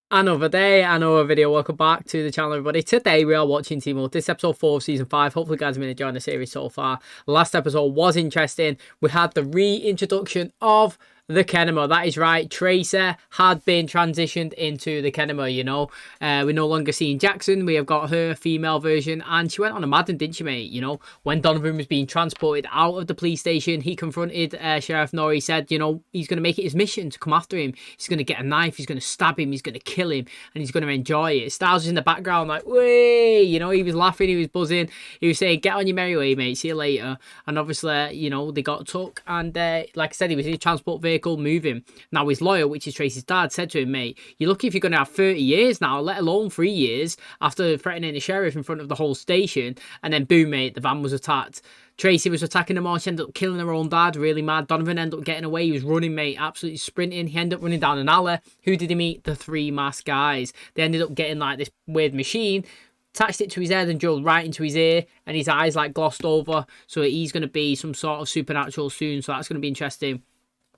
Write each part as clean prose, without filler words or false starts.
Another day, another video. Welcome back to the channel, everybody. Today we are watching Team Wolf. This is episode 4 of season 5. Hopefully, you guys have been enjoying the series so far. Last episode was interesting. We had the reintroduction of the Kenema. That is right. Tracer had been transitioned into the Kenema, you know. We're no longer seeing Jackson. We have got her female version. And she went on a Madden, didn't she, mate? You know, when Donovan was being transported out of the police station, he confronted Sheriff Nori. Said, you know, he's going to make it his mission to come after him. He's going to get a knife. He's going to stab him. He's going to kill him. And he's going to enjoy it. Styles was in the background like, way, you know, he was laughing. He was buzzing. He was saying, get on your merry way, mate. See you later. And obviously, you know, they got took. And like I said, he was in a transport vehicle moving. Now his lawyer, which is Tracy's dad, said to him, mate, you're lucky if you're going to have 30 years now, let alone 3 years after threatening the sheriff in front of the whole station. And then boom, mate, the van was attacked. Tracy was attacking them all. She ended up killing her own dad. Really mad. Donovan ended up getting away. He was running, mate. Absolutely sprinting. He ended up running down an alley. Who did he meet? The 3 masked guys. They ended up getting like this weird machine, attached it to his head and drilled right into his ear, and his eyes like glossed over. So he's going to be some sort of supernatural soon. So that's going to be interesting.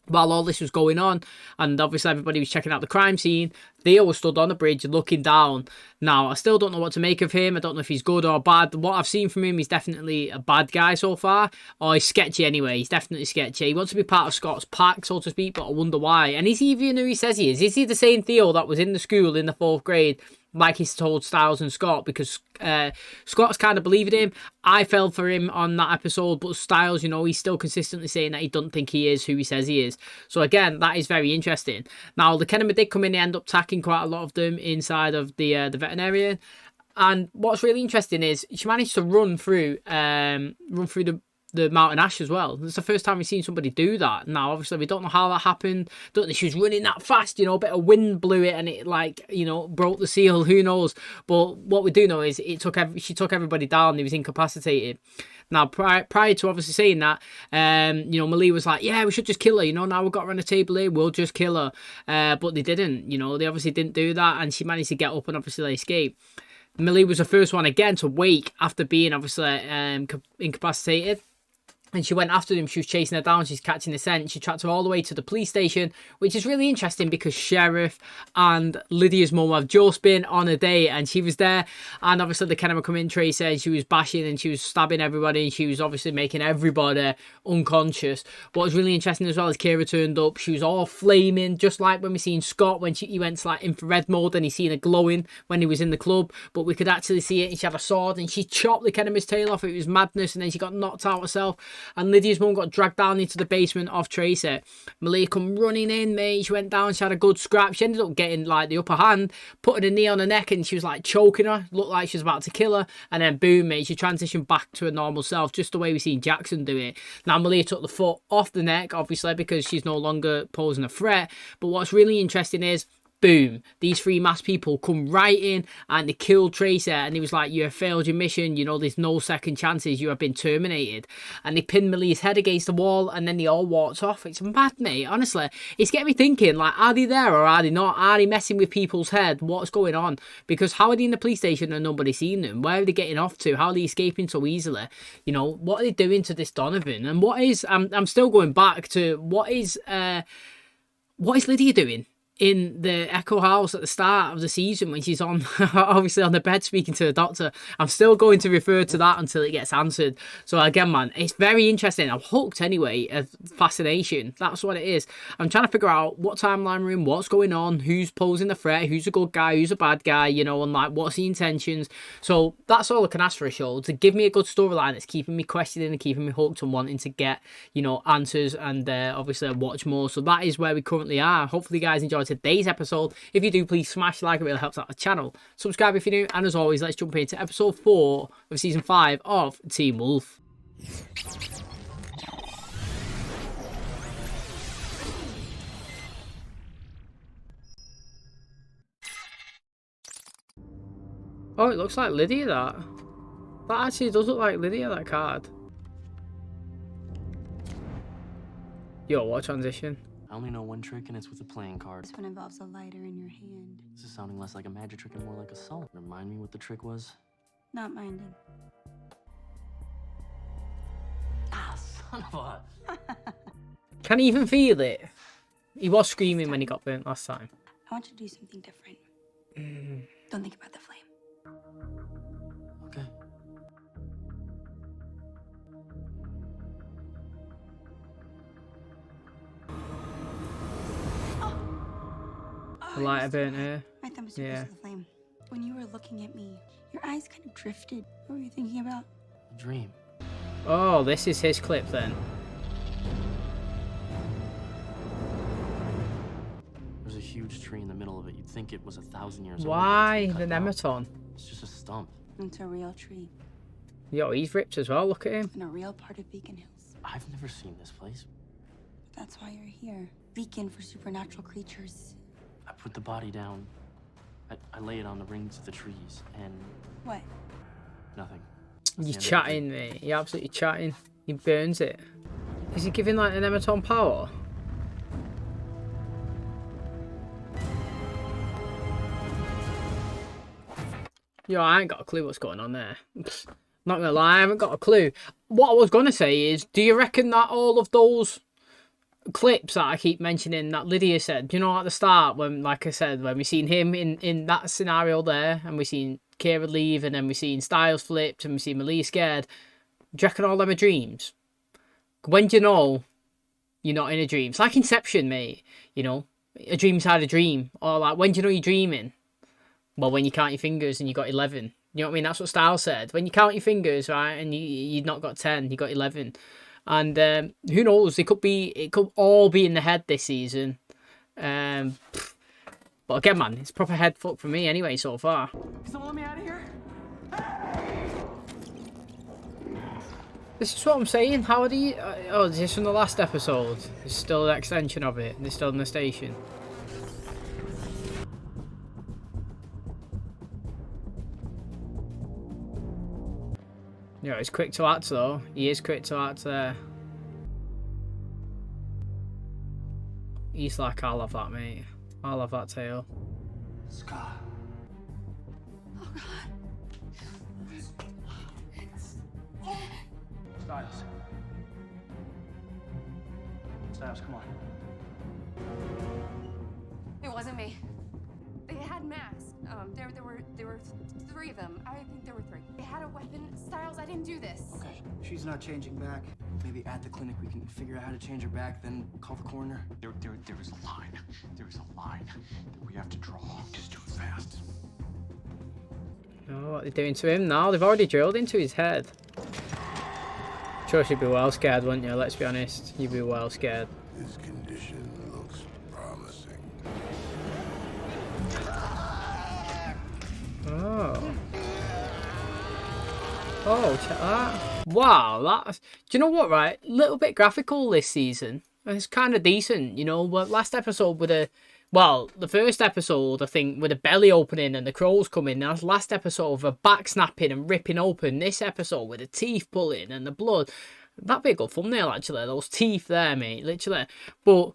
While all this was going on, and obviously everybody was checking out the crime scene, THEO was stood on the bridge looking down. Now, I still don't know what to make of him. I don't know if he's good or bad. What I've seen from him, he's definitely a bad guy so far. Or he's sketchy anyway. He's definitely sketchy. He wants to be part of Scott's pack, so to speak, but I wonder why. And is he even who he says he is? Is he the same THEO that was in the school in the 4th grade, like he's told Styles and Scott? Because Scott's kind of believing him. I fell for him on that episode, but Styles, you know, he's still consistently saying that he doesn't think he is who he says he is. So again, that is very interesting. Now, the Kenema did come in, they end up attacking quite a lot of them inside of the veterinarian. And what's really interesting is she managed to run through the Mountain Ash as well. It's the first time we've seen somebody do that. Now, obviously, we don't know how that happened. Don't think she was running that fast, you know, a bit of wind blew it and it, like, you know, broke the seal. Who knows? But what we do know is she took everybody down. He was incapacitated. Now, prior to obviously saying that, you know, Malie was like, yeah, we should just kill her. You know, now we've got her on the table here, we'll just kill her. But they didn't, you know, they obviously didn't do that. And she managed to get up and obviously they escaped. Malie was the first one again to wake after being obviously incapacitated. And she went after them. She was chasing her down. She's catching the scent. She tracked her all the way to the police station, which is really interesting because Sheriff and Lydia's mum have just been on a date and she was there. And obviously the Kenema come in, Tracy said she was bashing and she was stabbing everybody and she was obviously making everybody unconscious. What was really interesting as well is Kira turned up. She was all flaming, just like when we seen Scott when he went to like infrared mode and he seen her glowing when he was in the club. But we could actually see it and she had a sword and she chopped the Kenema's tail off. It was madness, and then she got knocked out herself. And Lydia's mum got dragged down into the basement of Tracy. Malia come running in, mate. She went down, she had a good scrap. She ended up getting like the upper hand, putting a knee on her neck, and she was like choking her. Looked like she was about to kill her. And then boom, mate, she transitioned back to her normal self, just the way we seen Jackson do it. Now Malia took the foot off the neck, obviously, because she's no longer posing a threat. But what's really interesting is, boom, these 3 masked people come right in and they killed Tracer, and he was like, you have failed your mission, you know, there's no second chances, you have been terminated. And they pinned Malia's head against the wall and then they all walked off. It's mad, mate, honestly. It's getting me thinking, like, are they there or are they not? Are they messing with people's head? What's going on? Because how are they in the police station and nobody's seen them? Where are they getting off to? How are they escaping so easily? You know, what are they doing to this Donovan? And what is, I'm still going back to, what is Lydia doing in the Echo House at the start of the season when she's on, obviously on the bed speaking to the doctor? I'm still going to refer to that until it gets answered. So again, man, it's very interesting. I'm hooked anyway. Fascination. That's what it is. I'm trying to figure out what timeline we're in, what's going on, who's posing the threat, who's a good guy, who's a bad guy, you know, and like what's the intentions. So that's all I can ask for a show, to give me a good storyline that's keeping me questioning and keeping me hooked and wanting to get, you know, answers and obviously watch more. So that is where we currently are. Hopefully you guys enjoyed today's episode. If you do, please smash the like, it really helps out the channel. Subscribe if you're new, and as always, let's jump into episode 4 of season 5 of Team Wolf. Oh, it looks like Lydia, that actually does look like Lydia, that card. Yo, what a transition. I only know one trick, and it's with a playing card. This one involves a lighter in your hand. This is sounding less like a magic trick and more like a song. Remind me what the trick was? Not minding. Ah, son of a... Can he even feel it? He was screaming when he got burnt last time. I want you to do something different. Don't think about the flame. Okay. The lighter burnt her. My thumb was Yeah. to the flame. When you were looking at me, your eyes kind of drifted. What were you thinking about? A dream. Oh, this is his clip then. There's a huge tree in the middle of it. You'd think it was 1,000 years old. Why It's the been cut down. Nemeton? It's just a stump. It's a real tree Yo, he's ripped as well. Look at him. in a real part of Beacon Hills. I've never seen this place. That's why you're here. Beacon for supernatural creatures. I put the body down. I lay it on the rings of the trees, and What? nothing. You're chatting, mate. You're absolutely chatting. He burns it. Is he giving like the Nemeton power? Yo, I ain't got a clue what's going on there. Not gonna lie, I haven't got a clue. What I was gonna say is, do you reckon that all of those clips that I keep mentioning that Lydia said, you know, at the start, when, like I said, when we seen him in that scenario there, and we seen Kira leave, and then we seen Styles flipped, and we seen Malia scared, do you reckon all them are dreams? When do you know you're not in a dream? It's like Inception, mate. You know, a dream inside a dream. Or like, when do you know you're dreaming? Well, when you count your fingers and you got 11. You know what I mean? That's what Styles said. When you count your fingers, right, and you'd not got 10, you got 11. And who knows? It could all be in the head this season. But again, man, it's proper head fuck for me anyway so far. Can someone let me out of here? This is what I'm saying. How are the... oh, is this from the last episode? It's still an extension of it. They're still in the station. Yeah, he's quick to act though. He is quick to act there. He's like, I'll have that, mate. I'll have that tail. Scott. Oh, God. Styles. Styles, come on. It wasn't me. They had masks. There were three of them. I think there were three. They had a weapon. Styles, I didn't do this. Okay. She's not changing back. Maybe at the clinic we can figure out how to change her back, then call the coroner. There is a line. There is a line that we have to draw. Just do it fast. Oh, what they're doing to him now? They've already drilled into his head. Sure, you'd be well scared, wouldn't you? Let's be honest. You'd be well scared. His condition looks promising. Oh. Oh, check that. Wow, that's... Do you know what, right? Little bit graphical this season. It's kind of decent, you know. But last episode with a... Well, the first episode, I think, with a belly opening and the crows coming. That's last episode of a back snapping and ripping open. This episode with the teeth pulling and the blood. That'd be a good thumbnail, actually. Those teeth there, mate. Literally. But...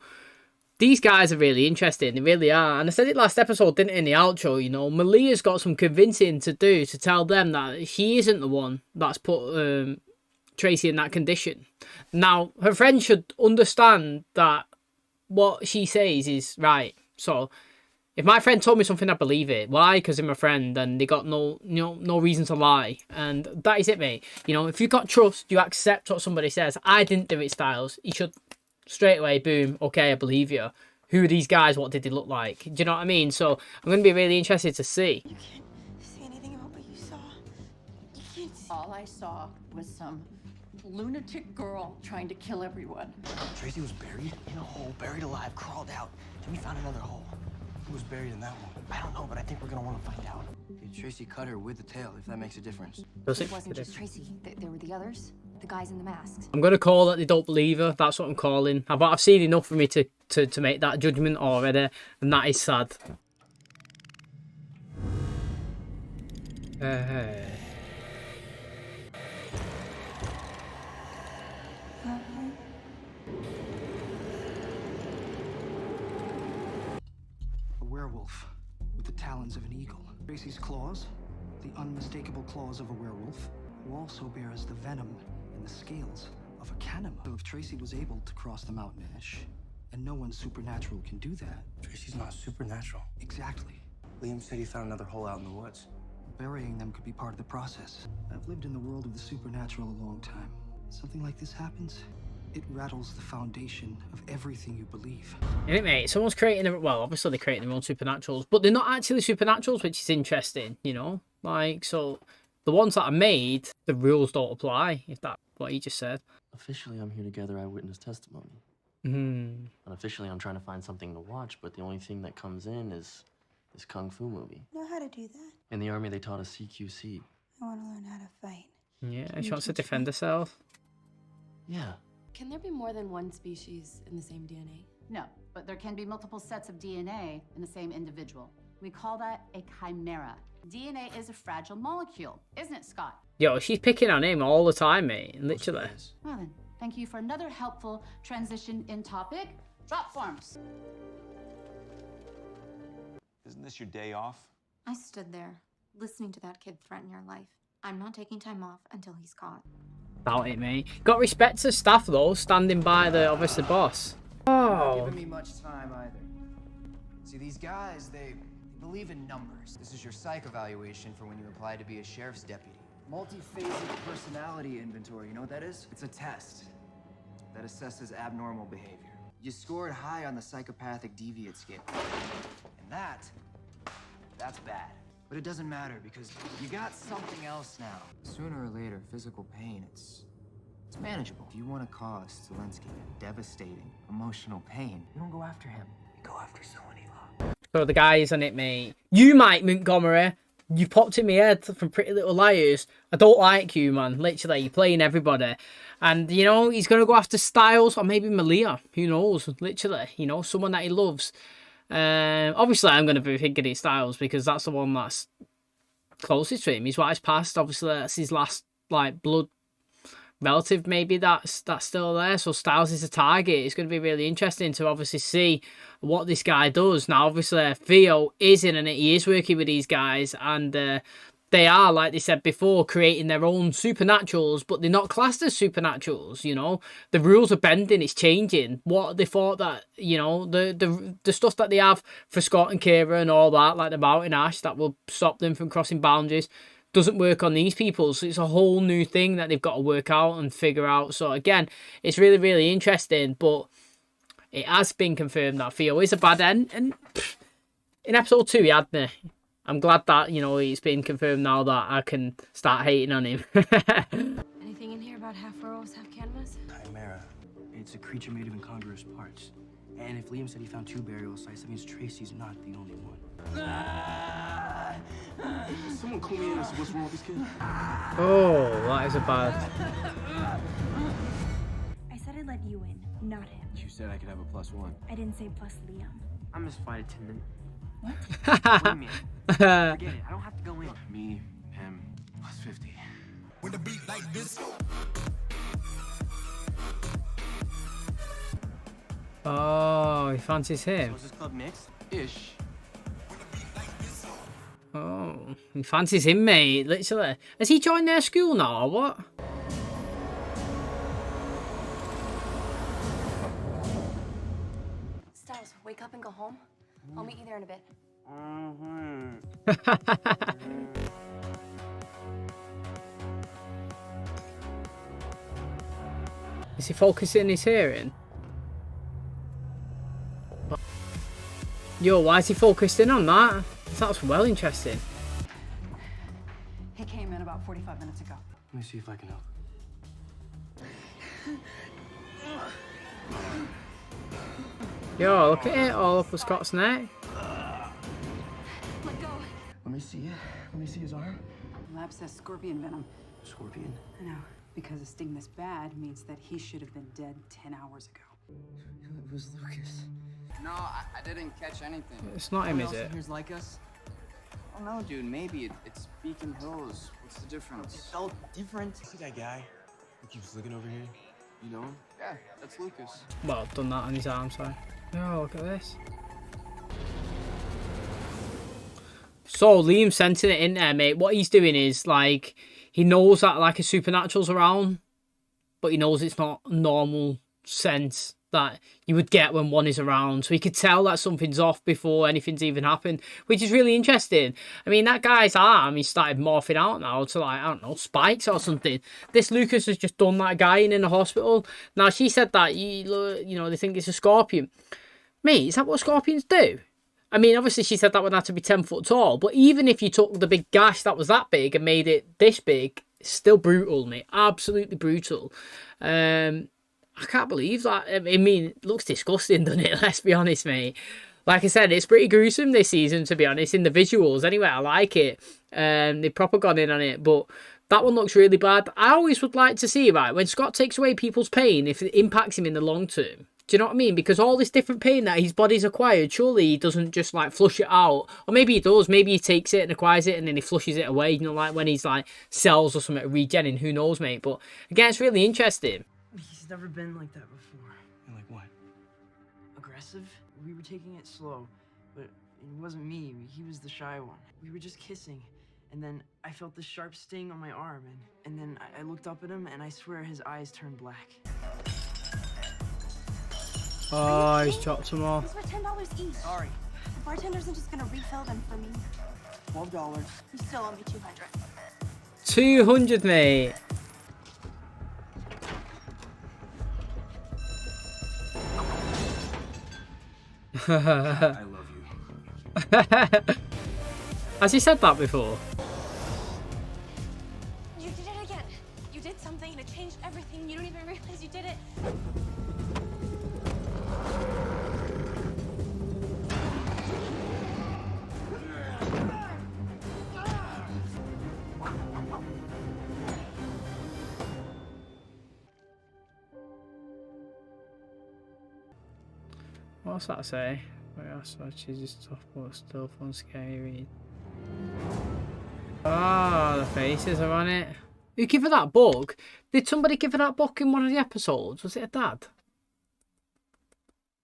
these guys are really interesting, they really are. And I said it last episode, didn't I, in the outro, you know, Malia's got some convincing to do to tell them that she isn't the one that's put Tracy in that condition. Now, her friend should understand that what she says is right. So, if my friend told me something, I believe it. Why? Because I'm a friend and they got no reason to lie. And that is it, mate. You know, if you've got trust, you accept what somebody says. I didn't do it, Styles. You should... straight away, boom, okay, I believe you. Who are these guys? What did they look like? Do you know what I mean? So I'm going to be really interested to see. You can't say anything about what you saw. You can't say... All I saw was some lunatic girl trying to kill everyone. Tracy was buried in a hole, buried alive, crawled out. Then we found another hole. Who was buried in that one? I don't know, but I think we're gonna want to find out. Tracy cut her with the tail, if that makes a difference. Does It it? wasn't just Tracy. There were the others. The guys in the masks. I'm going to call that they don't believe her. That's what I'm calling. But I've seen enough for me to make that judgment already. And that is sad. A werewolf with the talons of an eagle. Tracy's claws, the unmistakable claws of a werewolf, who also bears the venom and the scales of a cannibal. So if Tracy was able to cross the mountain ash, and no one supernatural can do that. Tracy's not supernatural. Exactly. Liam said he found another hole out in the woods. Burying them could be part of the process. I've lived in the world of the supernatural a long time. Something like this happens, it rattles the foundation of everything you believe. Isn't it, mate? Someone's creating their, well, obviously they're creating their own supernaturals, but they're not actually supernaturals, which is interesting, you know? Like, so the ones that are made, the rules don't apply, if that's what he just said. Officially, I'm here to gather eyewitness testimony. Hmm. Unofficially, I'm trying to find something to watch, but the only thing that comes in is this kung fu movie. Know how to do that? In the army, they taught us CQC. I want to learn how to fight. Yeah, she wants to defend herself. Yeah. Can there be more than one species in the same DNA? No, but there can be multiple sets of DNA in the same individual. We call that a chimera. DNA is a fragile molecule, isn't it, Scott? Yo, she's picking on him all the time, mate. Literally. Well then, thank you for another helpful transition in topic. Drop forms. Isn't this your day off? I stood there, listening to that kid threaten your life. I'm not taking time off until he's caught. About it, mate. Got respect to staff, though, standing by the, obviously, boss. Not giving me much time either. See, these guys, they believe in numbers. This is your psych evaluation for when you apply to be a sheriff's deputy. Multiphasic personality inventory, you know what that is? It's a test that assesses abnormal behavior. You scored high on the psychopathic deviant scale. And that's bad. But it doesn't matter because you got something else now. Sooner or later, physical pain, it's manageable. If you want to cause Zelensky devastating emotional pain, you don't go after him. You go after someone he loves. So the guy is on it, mate. You, Mike Montgomery, you popped in my head from Pretty Little Liars. I don't like you, man. Literally, you're playing everybody. And, you know, he's going to go after Styles or maybe Malia. Who knows? Literally, you know, someone that he loves. Obviously, I'm going to be thinking it's Styles because that's the one that's closest to him. His wife's passed. Obviously, that's his last, like, blood relative maybe that's still there. So Styles is a target. It's going to be really interesting to obviously see what this guy does. Now, obviously, Theo is in and he is working with these guys and they are, like they said before, creating their own supernaturals, but they're not classed as supernaturals, you know. The rules are bending, it's changing. What they thought that, you know, the stuff that they have for Scott and Kira and all that, like the Mountain Ash, that will stop them from crossing boundaries, doesn't work on these people. So it's a whole new thing that they've got to work out and figure out. So again, it's really, really interesting, but it has been confirmed that Theo is a bad end. And in episode 2, he had me. I'm glad that, you know, it's been confirmed now that I can start hating on him. Anything in here about half werewolves, half cannabis? Chimera. It's a creature made of incongruous parts. And if Liam said he found 2 burial sites, that means Tracy's not the only one. Someone call me in and see what's wrong with this kid. Oh, that is a bad. I said I'd let you in, not him. You said I could have a +1. I didn't say plus Liam. I'm his flight attendant. What? Wait a minute. Forget it. I don't have to go in. Me, him, +50. When a beat like this. Oh, he fancies him. So is this club mixed? Ish. Oh, he fancies him, mate. Literally. Has he joined their school now or what? Styles, wake up and go home. I'll meet you there in a bit. Is he focusing his hearing? Yo, why is he focused in on that? That's well interesting. He came in about 45 minutes ago. Let me see if I can help. Yo, look at it, all up Scott's neck. Let go. Let me see it. Let me see his arm. Lab says scorpion venom. Scorpion. I know, because a sting this bad means that he should have been dead 10 hours ago. It was Lucas. No, I didn't catch anything. It's not him, is it? Here's like us? Oh no, dude. Maybe it's Beacon Hills. What's the difference? It's all different. See that guy who keeps looking over here? You know him? Yeah, that's Lucas. Well, I've done that on his arm, sorry. Oh, look at this. So, Liam's sensing it in there, mate. What he's doing is, like, he knows that, like, a supernatural's around, but he knows it's not normal sense that you would get when one is around. So you could tell that something's off before anything's even happened, which is really interesting. I mean, that guy's arm, he started morphing out now to, like, I don't know, spikes or something. This Lucas has just done that guy in the hospital. Now, she said that, you know, they think it's a scorpion. Mate, is that what scorpions do? I mean, obviously she said that one had to be 10 foot tall, but even if you took the big gash that was that big and made it this big, it's still brutal, mate. Absolutely brutal. I can't believe that. I mean, it looks disgusting, doesn't it? Let's be honest, mate. Like I said, it's pretty gruesome this season, to be honest, in the visuals. Anyway, I like it. They've proper gone in on it, but that one looks really bad. I always would like to see, right, when Scott takes away people's pain, if it impacts him in the long term. Do you know what I mean? Because all this different pain that his body's acquired, surely he doesn't just, like, flush it out. Or maybe he does. Maybe he takes it and acquires it and then he flushes it away. You know, like when he's, like, cells or something regenerating. Who knows, mate? But, again, it's really interesting. He's never been like that before. Like what? Aggressive? We were taking it slow, but it wasn't me. He was the shy one. We were just kissing, and then I felt this sharp sting on my arm, and then I looked up at him, and I swear his eyes turned black. Oh, he's chopped them all. These were $10 each. Sorry. The bartender isn't just gonna refill them for me. $12. You still owe me 200. 200, mate. I love you. Has he said that before? You did it again. You did something and it changed everything. You don't even realize you did it. What's that say? Wait, I saw cheesy stuff, but still fun, scary. Ah, the faces are on it. Who gave her that book? Did somebody give her that book in one of the episodes? Was it a dad?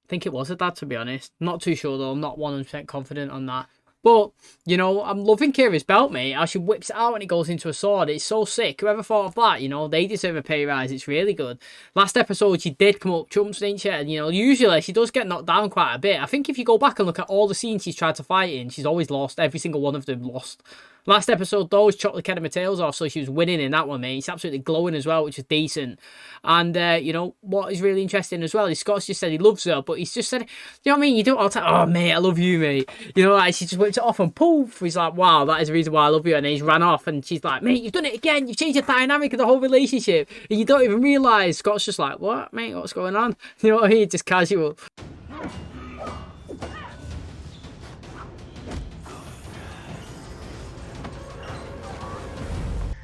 I think it was a dad, to be honest. Not too sure, though. I'm not 100% confident on that. But, you know, I'm loving Kira's belt, mate. How she whips it out and it goes into a sword. It's so sick. Whoever thought of that, you know, they deserve a pay rise. It's really good. Last episode, she did come up trumps, didn't she? And, you know, usually she does get knocked down quite a bit. I think if you go back and look at all the scenes she's tried to fight in, she's always lost. Every single one of them lost. Last episode, though, chopped the Kedema tails off, so she was winning in that one, mate. It's absolutely glowing as well, which is decent. And, you know, what is really interesting as well is Scott's just said he loves her, but he's just said, you know what I mean? You do it all the time. Oh, mate, I love you, mate. You know, like, she just whips it off and poof. He's like, wow, that is the reason why I love you. And then he's ran off and she's like, mate, you've done it again. You've changed the dynamic of the whole relationship. And you don't even realise. Scott's just like, what, mate? What's going on? You know what I mean? Just casual.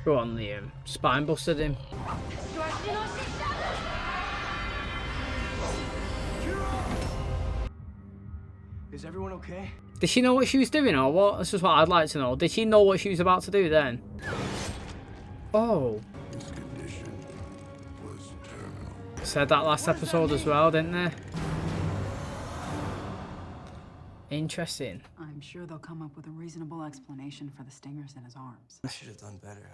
Go on, Liam. Spine busted him. Is everyone okay? Did she know what she was doing or what? This is what I'd like to know. Did she know what she was about to do then? Oh. His condition was terminal. Said that last episode as well, didn't they? Interesting. I'm sure they'll come up with a reasonable explanation for the stingers in his arms. I should have done better.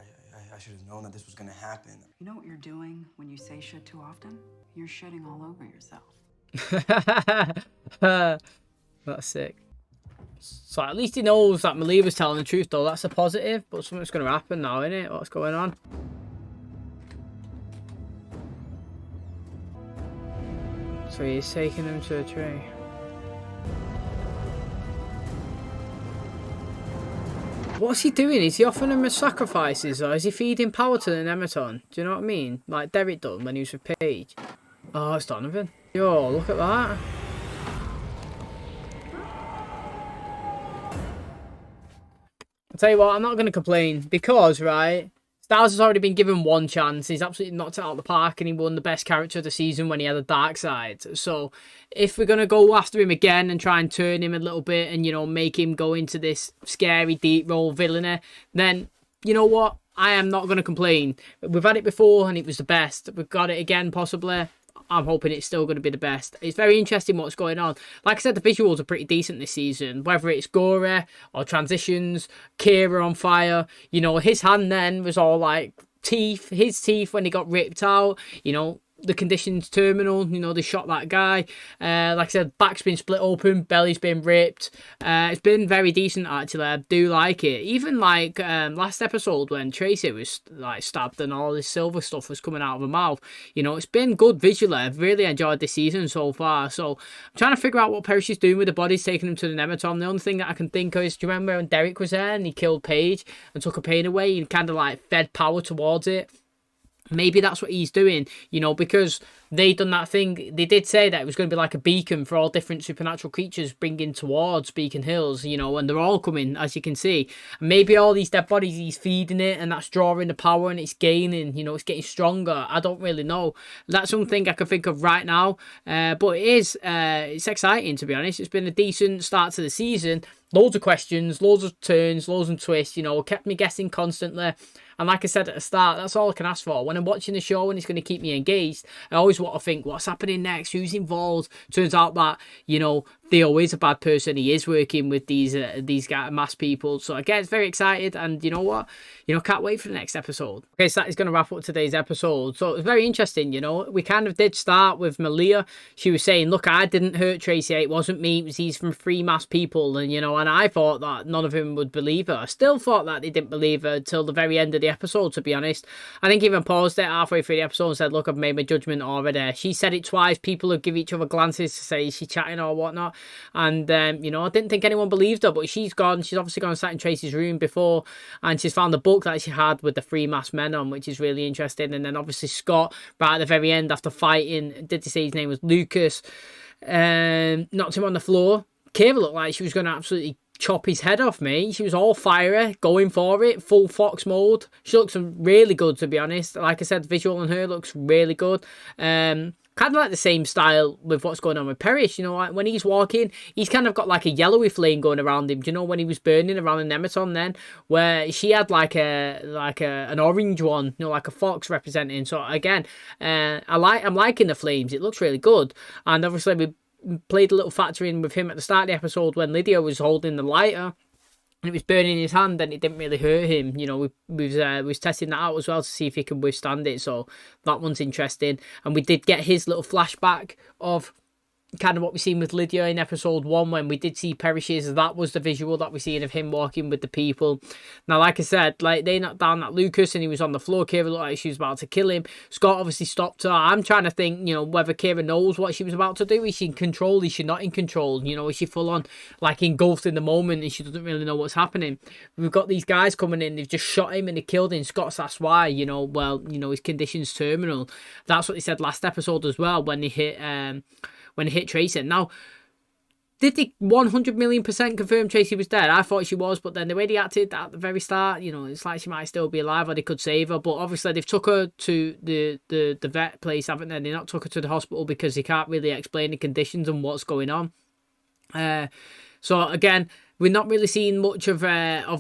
I should have known that this was gonna happen. You know what you're doing when you say shit too often? You're shitting all over yourself. That's sick. So at least he knows that Malia was telling the truth, though. That's a positive. But something's going to happen now, isn't it? What's going on? So he's taking him to a tree. What's he doing? Is he offering him sacrifices, or is he feeding power to the Nemeton? Do you know what I mean? Like Derek done when he was with Paige. Oh, it's Donovan. Yo, look at that. I'll tell you what, I'm not going to complain because, right, Styles has already been given one chance. He's absolutely knocked it out of the park and he won the best character of the season when he had a dark side. So if we're going to go after him again and try and turn him a little bit and, you know, make him go into this scary deep role villainy, then, you know what? I am not going to complain. We've had it before and it was the best. We've got it again, possibly. I'm hoping it's still going to be the best. It's very interesting what's going on. Like I said, the visuals are pretty decent this season. Whether it's gory or transitions, Kira on fire. You know, his hand then was all like teeth. His teeth when he got ripped out. You know, the condition's terminal. You know, they shot that guy. Like I said, back's been split open, belly's been ripped. It's been very decent, actually. I do like it. Even like last episode when Tracy was like stabbed and all this silver stuff was coming out of her mouth. You know, it's been good visually. I've really enjoyed this season so far. So I'm trying to figure out what Parrish is doing with the bodies, taking them to the Nematon. The only thing that I can think of is, do you remember when Derek was there and he killed Paige and took her pain away and kind of like fed power towards it? Maybe that's what he's doing, you know, because they done that thing. They did say that it was going to be like a beacon for all different supernatural creatures bringing towards Beacon Hills, you know, and they're all coming, as you can see. And maybe all these dead bodies, he's feeding it, and that's drawing the power, and it's gaining, you know, it's getting stronger. I don't really know. That's something I can think of right now. But it is, it's exciting, to be honest. It's been a decent start to the season. Loads of questions, loads of turns, loads of twists, you know, kept me guessing constantly. And like I said at the start, that's all I can ask for. When I'm watching the show and it's going to keep me engaged, I always want to think, what's happening next? Who's involved? Turns out that, you know, Theo is a bad person. He is working with these masked people. So again, it's very excited. And you know what? You know, can't wait for the next episode. Okay, so that is going to wrap up today's episode. So it's very interesting, you know. We kind of did start with Malia. She was saying, look, I didn't hurt Tracy. It wasn't me. It was these from three masked people. And, you know, and I thought that none of them would believe her. I still thought that they didn't believe her until the very end of the episode, to be honest. I think even paused it halfway through the episode and said, look, I've made my judgment already. She said it twice. People would give each other glances to say, is she chatting or whatnot? And, you know, I didn't think anyone believed her, but she's gone. She's obviously gone and sat in Tracy's room before, and she's found the book that she had with the three masked men on, which is really interesting. And then obviously Scott, right at the very end, after fighting, did they say his name was Lucas, knocked him on the floor. Kira looked like she was going to absolutely chop his head off, mate. She was all fiery, going for it, full Fox mode. She looks really good, to be honest. Like I said, visual on her looks really good. Kind of like the same style with what's going on with Parrish. You know, like when he's walking, he's kind of got like a yellowy flame going around him. Do you know when he was burning around the Nematon then, where she had like an orange one, you know, like a fox representing. So again, I'm liking the flames. It looks really good. And obviously we played a little factor in with him at the start of the episode when Lydia was holding the lighter and it was burning his hand and it didn't really hurt him. You know, we was testing that out as well to see if he can withstand it. So that one's interesting. And we did get his little flashback of kind of what we seen with Lydia in episode 1 when we did see Parrish's. That was the visual that we seen of him walking with the people. Now, like I said, like they knocked down that Lucas and he was on the floor. Kira looked like she was about to kill him. Scott obviously stopped her. I'm trying to think, you know, whether Kira knows what she was about to do. Is she in control? Is she not in control? You know, is she full on like engulfed in the moment and she doesn't really know what's happening? We've got these guys coming in. They've just shot him and they killed him. Scott's asked why. You know, well, you know, his condition's terminal. That's what they said last episode as well when they hit Tracy. Now, did they 100,000,000% confirm Tracy was dead? I thought she was, but then the way they acted at the very start, you know, it's like she might still be alive or they could save her. But obviously they've took her to the vet place, haven't they? They not took her to the hospital because they can't really explain the conditions and what's going on. So again, we're not really seeing much of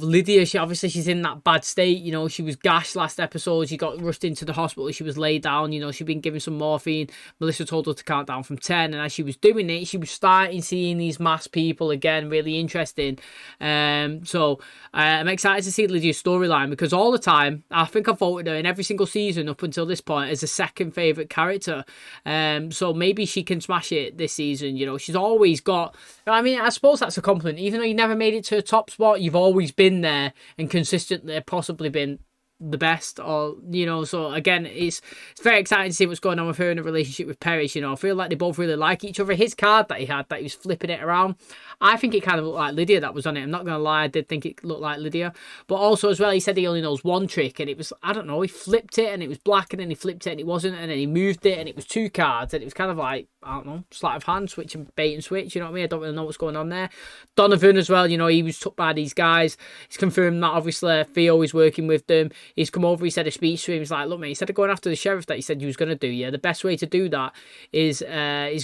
Lydia. She's in that bad state. You know, she was gashed last episode. She got rushed into the hospital. She was laid down. You know, she'd been given some morphine. Melissa told her to count down from 10. And as she was doing it, she was starting seeing these masked people again. Really interesting. So I'm excited to see Lydia's storyline because all the time, I think I voted her in every single season up until this point as a second favourite character. So maybe she can smash it this season. You know, she's always got... I mean, I suppose that's a compliment. Even though you never made it to a top spot, you've always been there and consistently possibly been the best, or you know. So again, it's very exciting to see what's going on with her in a relationship with Parrish. You know, I feel like they both really like each other. His card that he had, that he was flipping it around, I think it kind of looked like Lydia that was on it. I'm not gonna lie, I did think it looked like Lydia. But also as well, he said he only knows one trick, and it was, I don't know, he flipped it and it was black, and then he flipped it and it wasn't, and then he moved it and it was 2 cards, and it was kind of like, I don't know, sleight of hand, switch and bait and switch. You know what I mean? I don't really know what's going on there. Donovan as well, you know, he was took by these guys. He's confirmed that obviously Theo is working with them. He's come over, he said a speech to him. He's like, look, mate, instead of going after the sheriff that he said you was going to do, yeah, the best way to do that is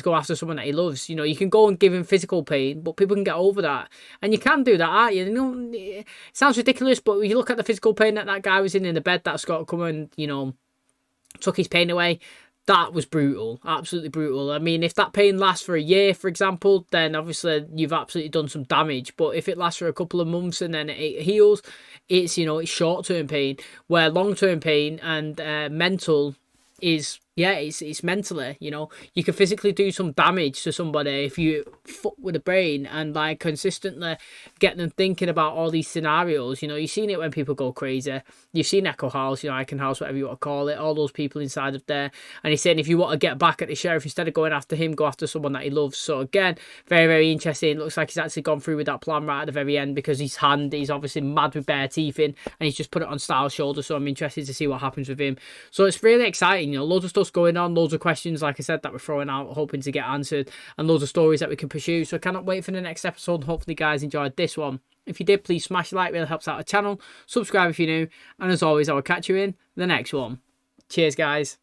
go after someone that he loves. You know, you can go and give him physical pain, but people can get over that. And you can do that, aren't you? You know, it sounds ridiculous, but when you look at the physical pain that guy was in the bed that Scott come and, you know, took his pain away, that was brutal, absolutely brutal. I mean, if that pain lasts for a year, for example, then obviously you've absolutely done some damage. But if it lasts for a couple of months and then it heals, it's, you know, it's short-term pain, where long-term pain and mental is yeah, it's mentally, you know, you can physically do some damage to somebody if you fuck with the brain and like consistently get them thinking about all these scenarios. You know, you've seen it when people go crazy. You've seen Echo House, you know, Icon House, whatever you want to call it, all those people inside of there. And he's saying if you want to get back at the sheriff, instead of going after him, go after someone that he loves. So again, very, very interesting. It looks like he's actually gone through with that plan right at the very end, because his hand, he's obviously mad with bare teeth in, and he's just put it on Styles' shoulder. So I'm interested to see what happens with him. So it's really exciting, you know, loads of stuff's going on, loads of questions, like I said, that we're throwing out, hoping to get answered, and loads of stories that we can pursue. So I cannot wait for the next episode. Hopefully you guys enjoyed this one. If you did, please smash the like, really helps out the channel. Subscribe if you're new, and as always, I will catch you in the next one. Cheers, guys.